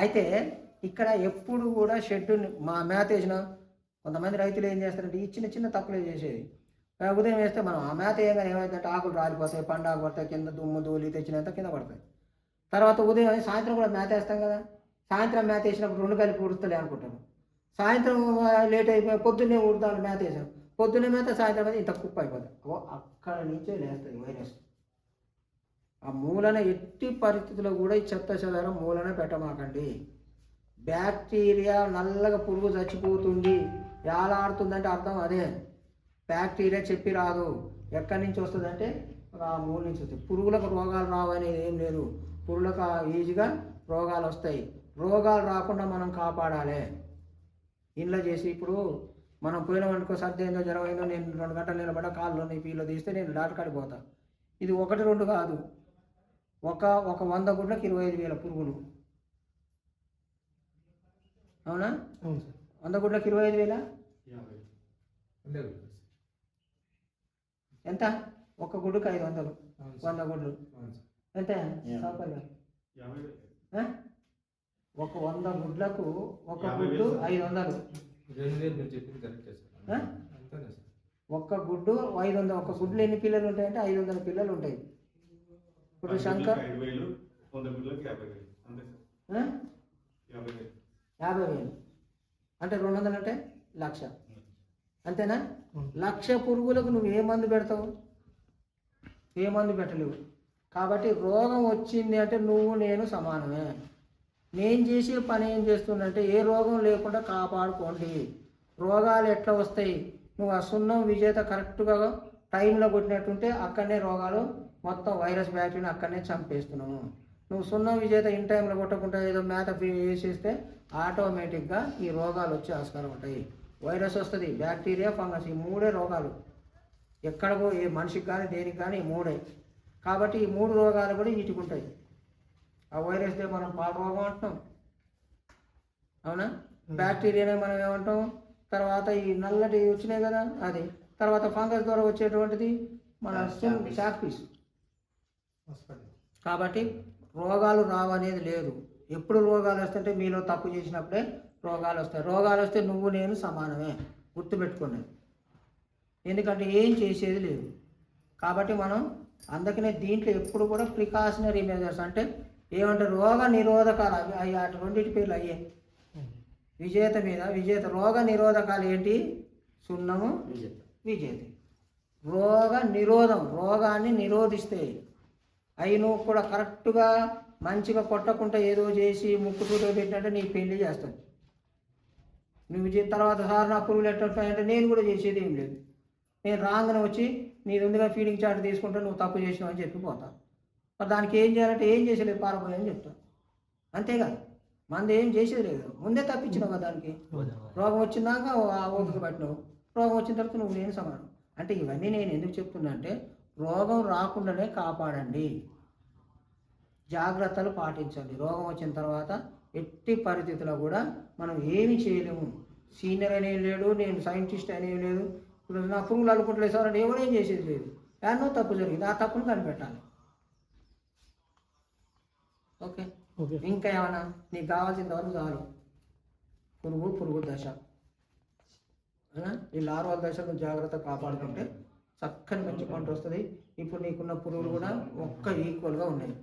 అయితే ఇక్కడ ఎప్పుడు కూడా షెడ్ మా మేత వేసిన కొంతమంది రైతులు ఏం చేస్తారంటే ఈ చిన్న చిన్న తప్పులే చేసేది. ఉదయం వేస్తే మనం ఆ మేత వేయగానే ఏమైందంటే ఆకులు రాలిపోతాయి, పండాకు పడతాయి, కింద దుమ్ము ధూళి తెచ్చినంత కింద పడతాయి. తర్వాత ఉదయం సాయంత్రం కూడా మేత వేస్తాం కదా, సాయంత్రం మేత వేసినప్పుడు రెండు కలిపి ఊడుస్తలే అనుకుంటాను. సాయంత్రం లేట్ అయిపోయి పొద్దున్నే ఊడుతాను మేత వేసాను, పొద్దున్నే మేత సాయంత్రం అయితే ఇంత కుప్ప అయిపోతుంది. అక్కడ నుంచే లేస్తుంది వైరస్. ఆ మూలన ఎట్టి పరిస్థితుల్లో కూడా ఈ చెత్త చెదారం మూలన పెట్టమాకండి. బ్యాక్టీరియా నల్లగా పురుగు చచ్చిపోతుంది ఏలాడుతుందంటే అర్థం అదే. బ్యాక్టీరియా చెప్పి రాదు. ఎక్కడి నుంచి వస్తుందంటే ఆ మూల నుంచి వస్తుంది. పురుగులకు రోగాలు రావనేది ఏం లేదు. పురుగులకు ఈజీగా రోగాలు వస్తాయి. రోగాలు రాకుండా మనం కాపాడాలి. ఇంట్లో చేసి ఇప్పుడు మనం పోయినామనుకో సర్ది అయిందో జ్వరం అయిందో నేను 2 గంటలు నిలబడ్డ కాళ్ళు పీలో తీస్తే నేను డాక్టర్ కాడికి పోతా. ఇది 1 2 కాదు, ఒక 100 గుడ్లకు 25,000 పురుగులు. అవునా? 100 గుడ్లకు 25,000 ఎంత? ఒక గుడ్డుకు 500, 100 గుడ్లు ఎంత? ఒక 100 గుడ్లకు ఒక గుడ్డు 500. ఒక్క గుడ్డు 500. ఒక గుడ్లు ఎన్ని పిల్లలు ఉంటాయంటే 500 పిల్లలు ఉంటాయి. ఇప్పుడు శంకర్ 50,000 అంటే 200 అంటే 1,00,000. అంతేనా? 1,00,000 పురుగులకు నువ్వు ఏ మందు పెడతావు? ఏ మందు పెట్టలేవు. కాబట్టి రోగం వచ్చింది అంటే నువ్వు నేను సమానమే. నేను చేసే పని ఏం చేస్తుందంటే ఏ రోగం లేకుండా కాపాడుకోండి. రోగాలు ఎట్లా వస్తాయి? నువ్వు ఆ సున్నం విజేత కరెక్ట్గా టైంలో కొట్టినట్టుంటే అక్కడనే రోగాలు మొత్తం వైరస్ బ్యాక్టీరియా అక్కడనే చంపేస్తున్నాము. నువ్వు సున్నం విజేత ఇన్ టైంలో కొట్టకుండా ఏదో మేత వేసేస్తే ఆటోమేటిక్గా ఈ రోగాలు వచ్చే ఆస్కారం ఉంటాయి. వైరస్ వస్తుంది, బ్యాక్టీరియా, ఫంగస్, ఈ 3 రోగాలు. ఎక్కడికో ఏ మనిషికి కానీ దేనికి కానీ ఈ 3. కాబట్టి ఈ 3 రోగాలు కూడా వీటికి ఉంటాయి. ఆ వైరస్దే మనం పాల రోగం అంటున్నాం, అవునా? బ్యాక్టీరియానే మనం ఏమంటాం. తర్వాత ఈ నల్లటి వచ్చినాయి కదా అది. తర్వాత ఫంగస్ ద్వారా వచ్చేటువంటిది మన చాక్పీస్. కాబట్టి రోగాలు రావనేది లేదు. ఎప్పుడు రోగాలు వస్తుంటే మీలో తప్పు చేసినప్పుడే రోగాలు వస్తాయి. రోగాలు వస్తే నువ్వు నేను సమానమే, గుర్తుపెట్టుకోండి. ఎందుకంటే ఏం చేసేది లేదు. కాబట్టి మనం అందుకనే దీంట్లో ఎప్పుడు కూడా ప్రికాషనరీ మెజర్స్ అంటే ఏమంటే రోగ నిరోధకాలు అవి అటు రెండింటి పేర్లు అయ్యే. విజేత మీద విజేత రోగ నిరోధకాలు ఏంటి? సున్నము విజేత. రోగ నిరోధం, రోగాన్ని నిరోధిస్తాయి. అవి నువ్వు కూడా కరెక్ట్గా మంచిగా కొట్టకుండా ఏదో చేసి ముక్కు చూట పెట్టినట్టే నీ పెళ్లి చేస్తాను. నువ్వు తర్వాత సార్ నా పురుగులు ఎట్టుంటాయంటే నేను కూడా చేసేది ఏం లేదు. నేను రాగానే వచ్చి నీది ఉందిగా ఫీడింగ్ చార్ట్ తీసుకుంటా, నువ్వు తప్పు చేసినావు అని చెప్పిపోతా. మరి దానికి ఏం చేయాలంటే ఏం చేసేలేదు, పారపోయని చెప్తాను. అంతేగా, మంది ఏం చేసేది లేదు. ముందే తప్పించినావు కదా దానికి. రోగం వచ్చిందాక ఓపిక పట్టినావు, రోగం వచ్చిన తర్వాత నువ్వు నేను సమానం. అంటే ఇవన్నీ నేను ఎందుకు చెప్తున్నా అంటే రోగం రాకుండానే కాపాడండి, జాగ్రత్తలు పాటించండి. రోగం వచ్చిన తర్వాత ఎట్టి పరిస్థితుల్లో కూడా మనం ఏమి చేయలేము. సీనియర్ అనేవి లేడు, నేను సైంటిస్ట్ అనేవి లేదు. ఇప్పుడు నా పురుగులు అల్లుకుంటలేదు సార్ అంటే ఎవరేం చేసేది లేదు. ఎన్నో తప్పు జరిగింది, ఆ తప్పును కనిపెట్టాలి. ఓకే, ఇంకా ఏమన్నా నీకు కావాల్సిన వరకు చాలు. పురుగు దశ, ఈ లార్వల్ దశ నువ్వు జాగ్రత్తగా కాపాడుకుంటే చక్కని మంచి పంట వస్తుంది. ఇప్పుడు నీకున్న పురుగులు కూడా ఈక్వల్గా ఉన్నాయి.